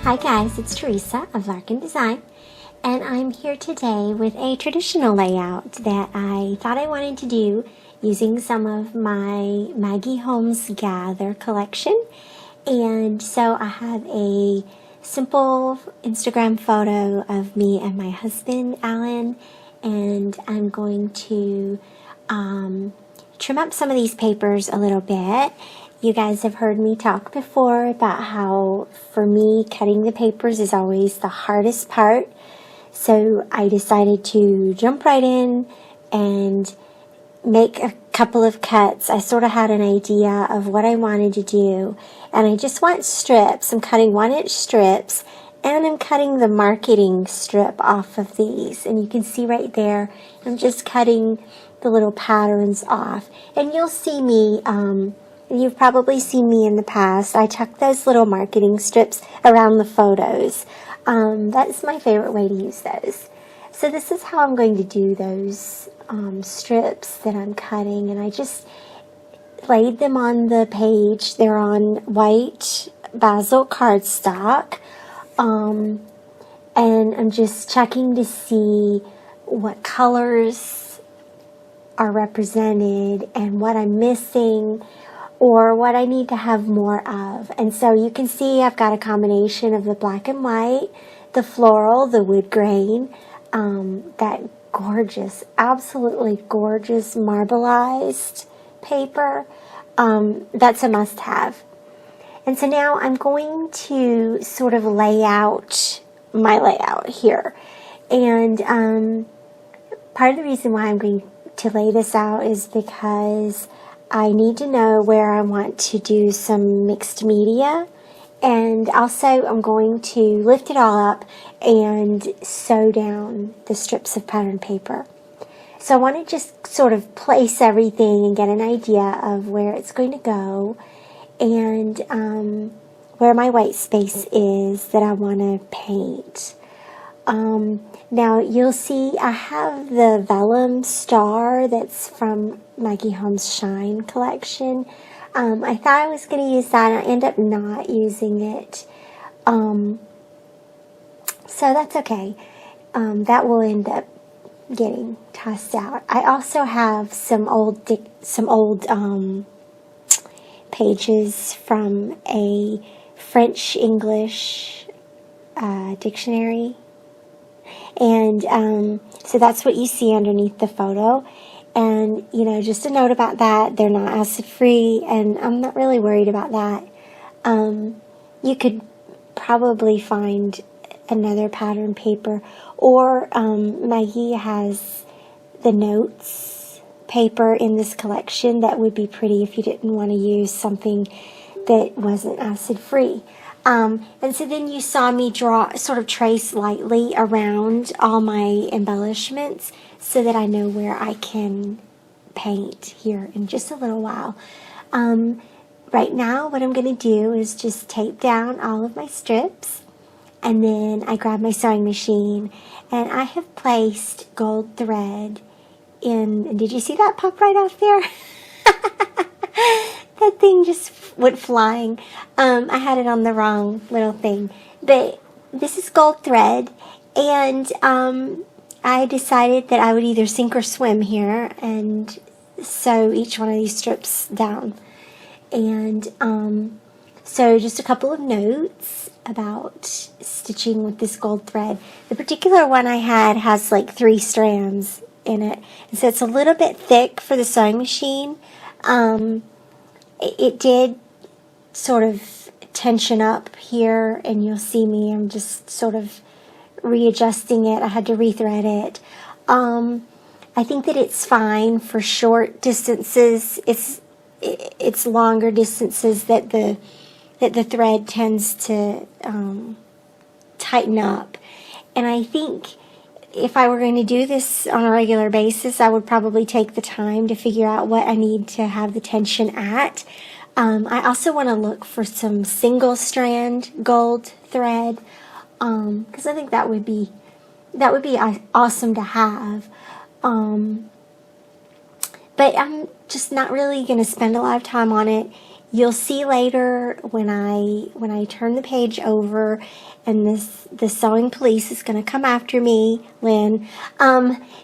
Hi guys, it's Teresa of Larkin Design, and I'm here today with a traditional layout that I thought I wanted to do using some of my Maggie Holmes Gather collection. And so I have a simple Instagram photo of me and my husband, Alan, and I'm going to trim up some of these papers a little bit. You guys have heard me talk before about how, for me, cutting the papers is always the hardest part. So I decided to jump right in and make a couple of cuts. I sort of had an idea of what I wanted to do, and I just want strips. I'm cutting 1-inch strips, and I'm cutting the marketing strip off of these. And you can see right there, I'm just cutting the little patterns off. And you'll see me, you've probably seen me in the past. I tuck those little marketing strips around the photos. That's my favorite way to use those. So this is how I'm going to do those strips that I'm cutting. And I just laid them on the page. They're on white basil cardstock. And I'm just checking to see what colors are represented and what I'm missing, or what I need to have more of. And so you can see I've got a combination of the black and white, the floral, the wood grain, that gorgeous, absolutely gorgeous marbleized paper. That's a must-have. And so now I'm going to sort of lay out my layout here. And part of the reason why I'm going to lay this out is because I need to know where I want to do some mixed media, and also I'm going to lift it all up and sew down the strips of pattern paper. So I want to just sort of place everything and get an idea of where it's going to go, and where my white space is that I want to paint. Now you'll see I have the vellum star that's from Maggie Holmes Shine collection. I thought I was going to use that, and I end up not using it. So that's okay. That will end up getting tossed out. I also have some old pages from a French-English dictionary. And so that's what you see underneath the photo. And, you know, just a note about that, they're not acid-free, and I'm not really worried about that. You could probably find another pattern paper, or Maggie has the notes paper in this collection that would be pretty if you didn't want to use something that wasn't acid-free. And so then you saw me sort of trace lightly around all my embellishments so that I know where I can paint here in just a little while. Right now, what I'm going to do is just tape down all of my strips, and then I grab my sewing machine, and I have placed gold thread in. And did you see that pop right off there? That thing just went flying. I had it on the wrong little thing. But this is gold thread, and I decided that I would either sink or swim here and sew each one of these strips down. And so just a couple of notes about stitching with this gold thread. The particular one I had has like 3 strands in it, and so it's a little bit thick for the sewing machine. It did sort of tension up here, and you'll see me, I'm just sort of readjusting it. I had to rethread it. I think that it's fine for short distances. It's longer distances that the thread tends to tighten up. And I think if I were going to do this on a regular basis, I would probably take the time to figure out what I need to have the tension at. I also want to look for some single strand gold thread, because I think that would be awesome to have. But I'm just not really going to spend a lot of time on it You'll see later when I turn the page over and the sewing police is going to come after me, Lynn,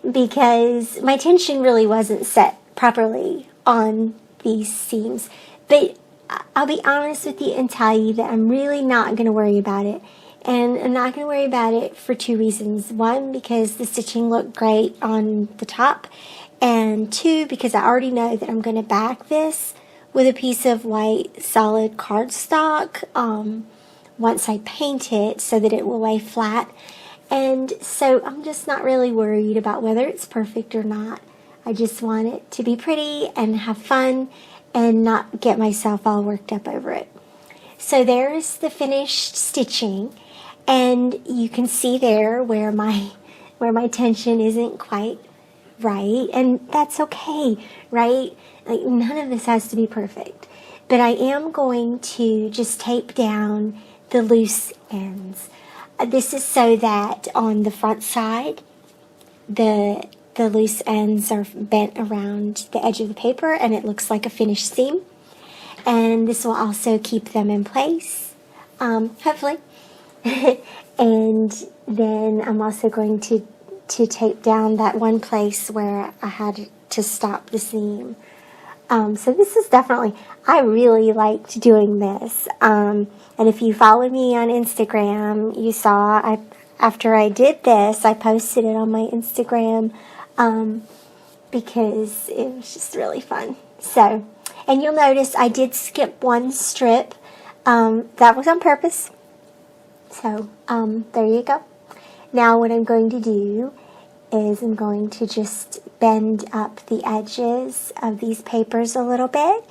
because my tension really wasn't set properly on these seams. But I'll be honest with you and tell you that I'm really not going to worry about it. And I'm not going to worry about it for two reasons. One, because the stitching looked great on the top. And two, because I already know that I'm going to back this with a piece of white solid cardstock once I paint it so that it will lay flat. And so I'm just not really worried about whether it's perfect or not. I just want it to be pretty and have fun and not get myself all worked up over it. So there's the finished stitching, and you can see there where my tension isn't quite right, and that's okay, right? Like, none of this has to be perfect. But I am going to just tape down the loose ends. This is so that on the front side, the loose ends are bent around the edge of the paper and it looks like a finished seam. And this will also keep them in place, hopefully. And then I'm also going to tape down that one place where I had to stop the seam. So this is definitely, I really liked doing this. And if you follow me on Instagram, you saw after I did this, I posted it on my Instagram because it was just really fun. So, and you'll notice I did skip one strip. That was on purpose. So, there you go. Now what I'm going to do is I'm going to just bend up the edges of these papers a little bit.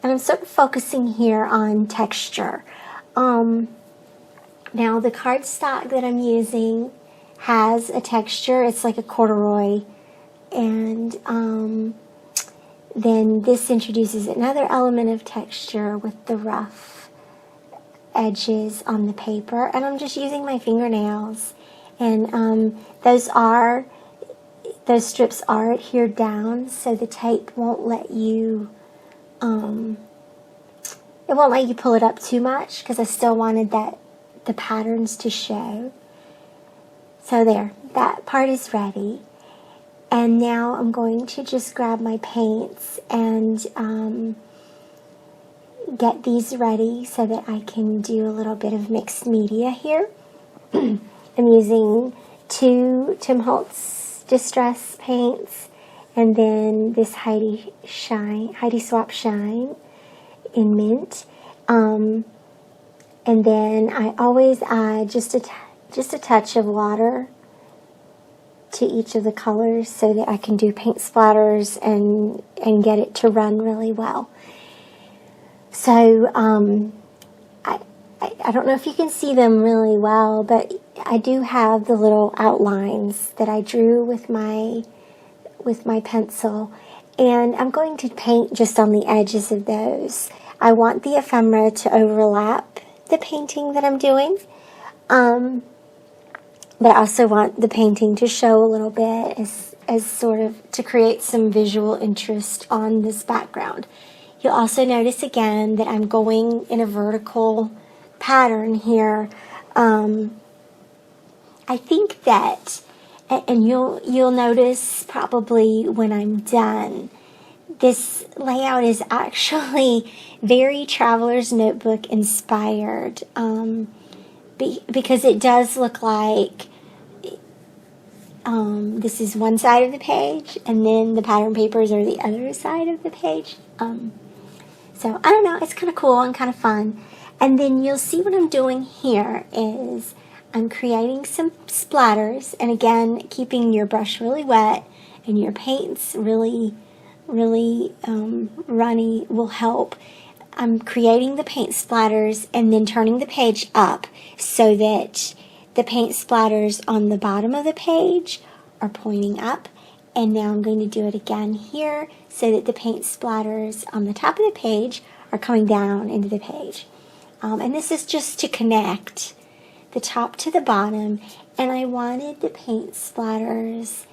And I'm sort of focusing here on texture. Now the cardstock that I'm using has a texture. It's like a corduroy. And then this introduces another element of texture with the rough edges on the paper. And I'm just using my fingernails. And those strips are adhered down, so the tape won't let you, it won't let you pull it up too much, because I still wanted the patterns to show. So there, that part is ready. And now I'm going to just grab my paints and get these ready so that I can do a little bit of mixed media here. I'm using 2 Tim Holtz Distress paints, and then this Heidi Swap Shine in mint, and then I always add just a touch of water to each of the colors so that I can do paint splatters and get it to run really well. So I don't know if you can see them really well, but I do have the little outlines that I drew with my pencil, and I'm going to paint just on the edges of those. I want the ephemera to overlap the painting that I'm doing, but I also want the painting to show a little bit as sort of to create some visual interest on this background. You'll also notice again that I'm going in a vertical pattern here. I think that, and you'll notice probably when I'm done, this layout is actually very Traveler's Notebook inspired, because it does look like this is one side of the page, and then the pattern papers are the other side of the page. So I don't know, it's kind of cool and kind of fun. And then you'll see what I'm doing here is I'm creating some splatters, and again, keeping your brush really wet and your paints really runny will help. I'm creating the paint splatters and then turning the page up so that the paint splatters on the bottom of the page are pointing up. And now I'm going to do it again here so that the paint splatters on the top of the page are coming down into the page. And this is just to connect the top to the bottom, and I wanted the paint splatters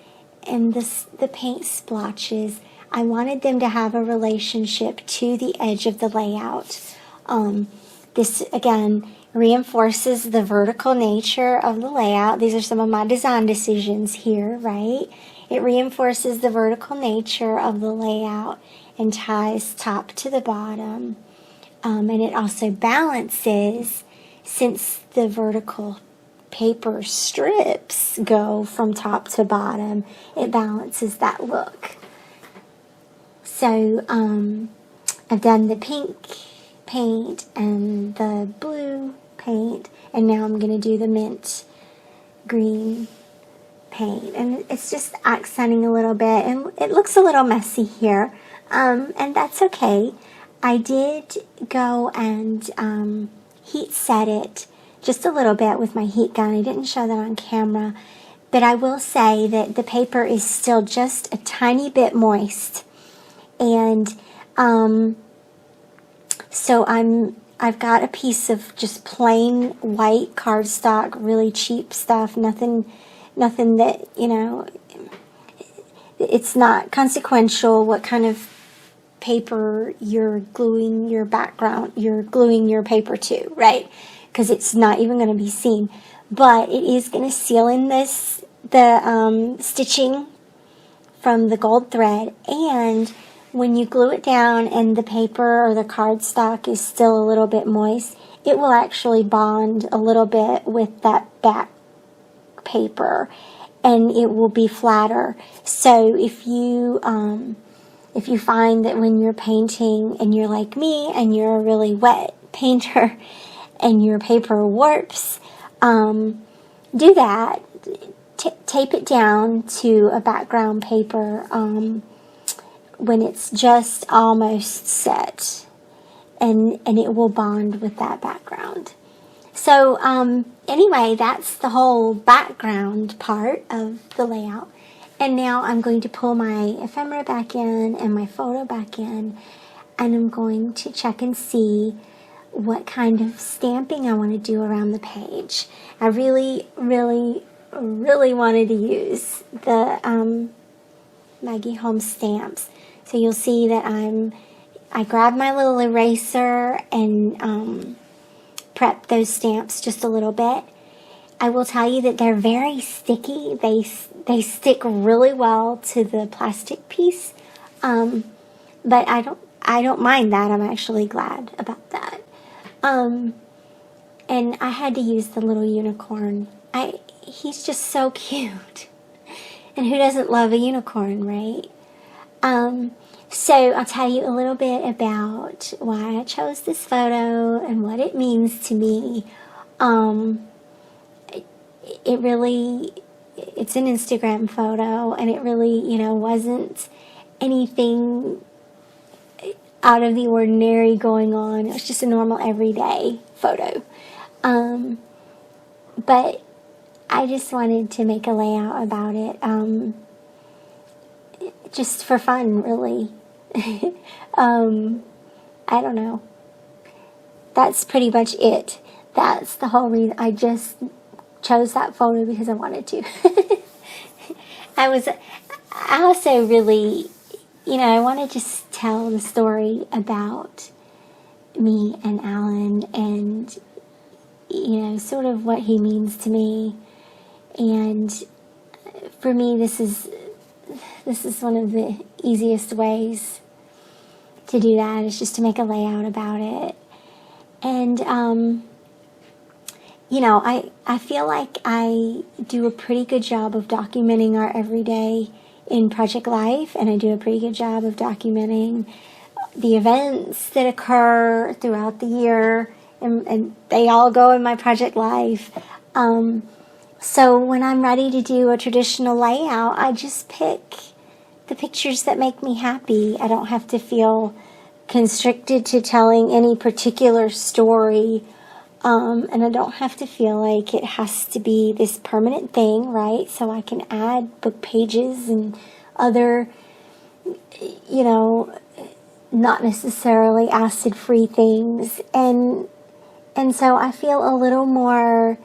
and the paint splotches, I wanted them to have a relationship to the edge of the layout. This, again, reinforces the vertical nature of the layout. These are some of my design decisions here, right? It reinforces the vertical nature of the layout and ties top to the bottom. And it also balances, since the vertical paper strips go from top to bottom, it balances that look. So I've done the pink paint and the blue paint, and now I'm going to do the mint green paint, and it's just accenting a little bit, and it looks a little messy here, and that's okay. I did go and heat set it just a little bit with my heat gun. I didn't show that on camera, but I will say that the paper is still just a tiny bit moist, and so I've got a piece of just plain white cardstock, really cheap stuff, nothing that, you know, it's not consequential what kind of paper you're gluing your paper to, right? Because it's not even going to be seen. But it is going to seal in the stitching from the gold thread, and when you glue it down and the paper or the cardstock is still a little bit moist, it will actually bond a little bit with that back paper, and it will be flatter. So if you find that when you're painting and you're like me and you're a really wet painter and your paper warps, do that. Tape it down to a background paper when it's just almost set, and it will bond with that background. So anyway, that's the whole background part of the layout. And now I'm going to pull my ephemera back in and my photo back in, and I'm going to check and see what kind of stamping I want to do around the page. I really, really, really wanted to use the Maggie Holmes stamps. So you'll see that I grabbed my little eraser and prep those stamps just a little bit. I will tell you that they're very sticky. They stick really well to the plastic piece, but I don't mind that. I'm actually glad about that. And I had to use the little unicorn. He's just so cute, and who doesn't love a unicorn, right? So I'll tell you a little bit about why I chose this photo and what it means to me. It's an Instagram photo, and it really, wasn't anything out of the ordinary going on. It was just a normal everyday photo. But I just wanted to make a layout about it, just for fun, really. I don't know. That's pretty much it. That's the whole reason. I just chose that photo because I wanted to. I also really, I want to just tell the story about me and Alan, and, sort of what he means to me. And for me, this is one of the easiest ways to do that, is just to make a layout about it. And, I feel like I do a pretty good job of documenting our everyday in Project Life, and I do a pretty good job of documenting the events that occur throughout the year, and they all go in my Project Life. So when I'm ready to do a traditional layout, I just pick the pictures that make me happy. I don't have to feel constricted to telling any particular story, and I don't have to feel like it has to be this permanent thing, right? So I can add book pages and other, not necessarily acid-free things, and so I feel a little more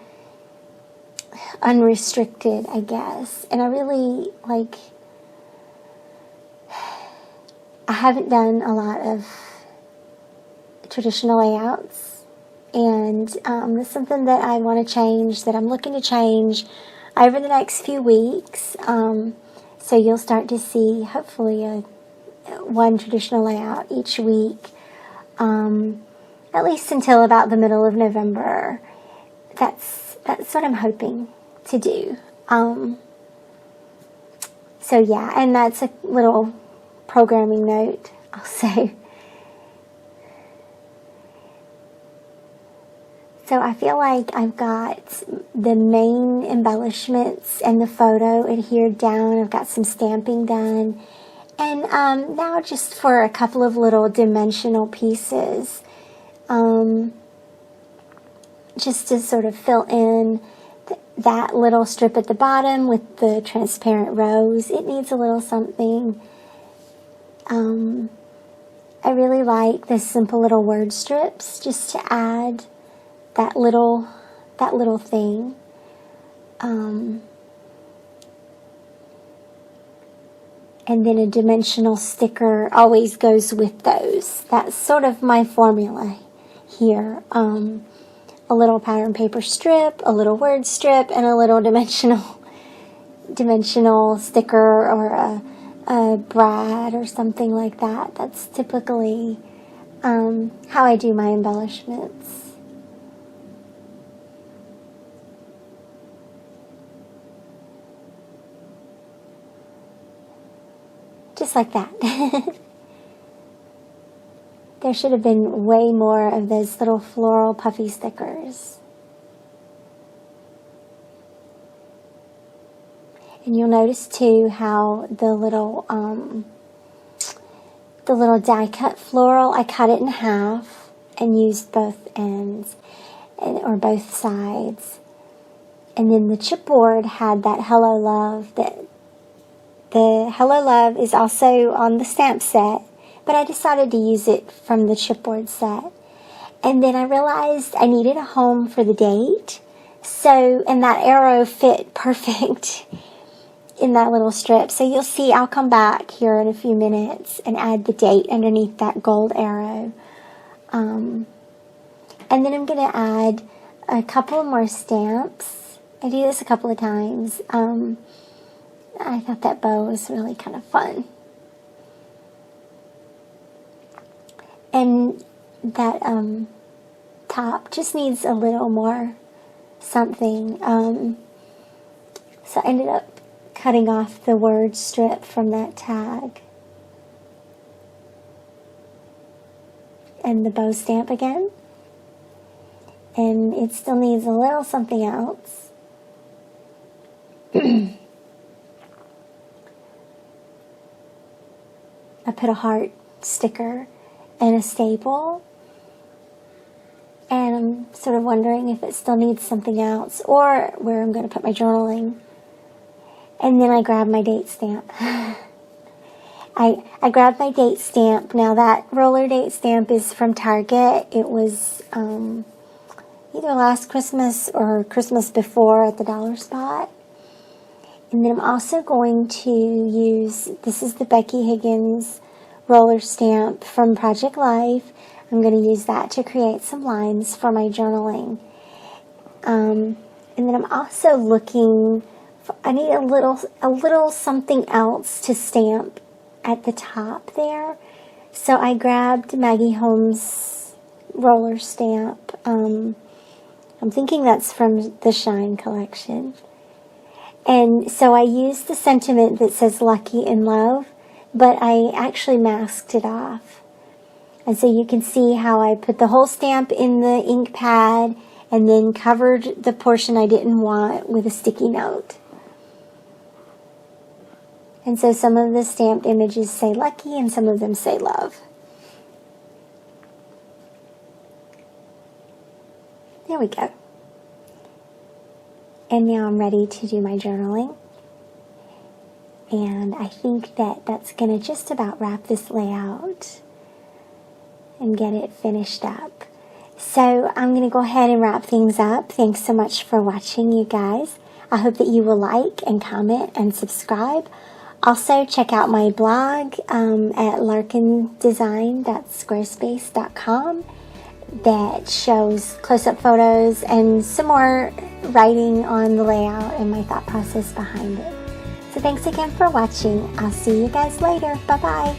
unrestricted, I guess. And I really I haven't done a lot of traditional layouts, and it's something that I want to change, that I'm looking to change over the next few weeks. So you'll start to see, hopefully, one traditional layout each week, at least until about the middle of November. That's what I'm hoping to do. So yeah, and that's a little programming note also. So I feel like I've got the main embellishments and the photo adhered down. I've got some stamping done. And now just for a couple of little dimensional pieces, just to sort of fill in that little strip at the bottom with the transparent rose. It needs a little something. I really like the simple little word strips just to add that little thing. And then a dimensional sticker always goes with those. That's sort of my formula here. A little pattern paper strip, a little word strip, and a little dimensional sticker, or a brad or something like that. That's typically how I do my embellishments. Just like that. There should have been way more of those little floral puffy stickers. And you'll notice too how the little die cut floral, I cut it in half and used both ends, or both sides. And then the chipboard had that Hello Love. The Hello Love is also on the stamp set, but I decided to use it from the chipboard set. And then I realized I needed a home for the date. So, and that arrow fit perfect in that little strip. So you'll see I'll come back here in a few minutes and add the date underneath that gold arrow. And then I'm going to add a couple more stamps. I do this a couple of times. I thought that bow was really kind of fun. And that top just needs a little more something. So I ended up cutting off the word strip from that tag. And the bow stamp again. And it still needs a little something else. I put a heart sticker and a staple, and I'm sort of wondering if it still needs something else, or where I'm going to put my journaling. And then I grabbed my date stamp. I grabbed my date stamp. Now that roller date stamp is from Target. It was either last Christmas or Christmas before at the Dollar Spot. And then I'm also going to use, this is the Becky Higgins roller stamp from Project Life. I'm going to use that to create some lines for my journaling. And then I'm also looking for, I need a little something else to stamp at the top there. So I grabbed Maggie Holmes roller stamp. I'm thinking that's from the Shine collection. And so I used the sentiment that says lucky in love, but I actually masked it off. And so you can see how I put the whole stamp in the ink pad and then covered the portion I didn't want with a sticky note. And so some of the stamped images say lucky and some of them say love. There we go. And now I'm ready to do my journaling. And I think that that's going to just about wrap this layout and get it finished up. So I'm going to go ahead and wrap things up. Thanks so much for watching, you guys. I hope that you will like and comment and subscribe. Also, check out my blog at larkindesign.squarespace.com that shows close-up photos and some more writing on the layout and my thought process behind it. So thanks again for watching. I'll see you guys later. Bye-bye.